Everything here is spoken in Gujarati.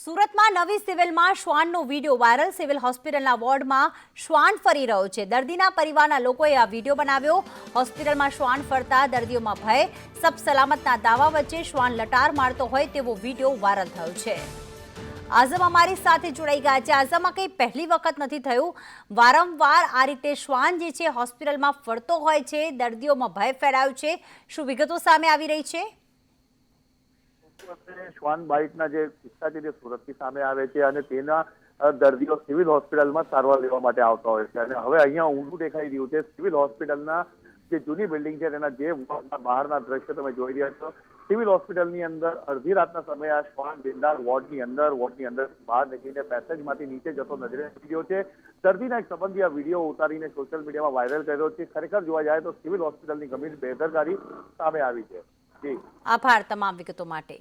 સુરતમાં નવી સિવિલમાં શ્વાનનો વિડીયો વાયરલ। સિવિલ હોસ્પિટલના વોર્ડમાં શ્વાન ફરી રહ્યો છે। દર્દીના પરિવારના લોકોએ આ વિડીયો બનાવ્યો। હોસ્પિટલમાં શ્વાન ફરતા દર્દીઓમાં ભય, સબ સલામતના દાવા વચ્ચે શ્વાન લટાર મારતો હોય તેવો વિડીયો વાયરલ થયો છે। આઝમ અમારી સાથે જોડાઈ ગયા છે। આઝમ, આ કંઈ પહેલી વખત નથી થયું, વારંવાર આ રીતે શ્વાન જે છે હોસ્પિટલમાં ફરતો હોય છે, દર્દીઓમાં ભય ફેલાયો છે। શું વિગતો સામે આવી રહી છે? શ્વાન બાઇટના જે કિસ્સા છે તે સુરતથી સામે આવે છે અને તેના દર્દીઓ સિવિલ હોસ્પિટલમાં સારવાર લેવા માટે આવતા હોય છે અને હવે અહીંયા ઊંધું દેખાઈ રહ્યું છે। સિવિલ હોસ્પિટલના જે જૂની બિલ્ડિંગ છે તેના જે બહારના દ્રશ્ય તમે જોઈ રહ્યા છો। સિવિલ હોસ્પિટલની અંદર અડધી રાતના સમયે આ શ્વાન બિંદાસ વોર્ડની અંદર બહાર નીકળીને પેસેજમાંથી નીચે જતો નજરે આવી રહ્યો છે। દર્દીના એક સંબંધી આ વિડીયો ઉતારીને સોશિયલ મીડિયામાં વાયરલ કર્યો છે। ખરેખર જોવા જાય તો સિવિલ હોસ્પિટલની ગંભીર બેદરકારી સામે આવી છે। જી, આભાર તમામ વિગતો માટે।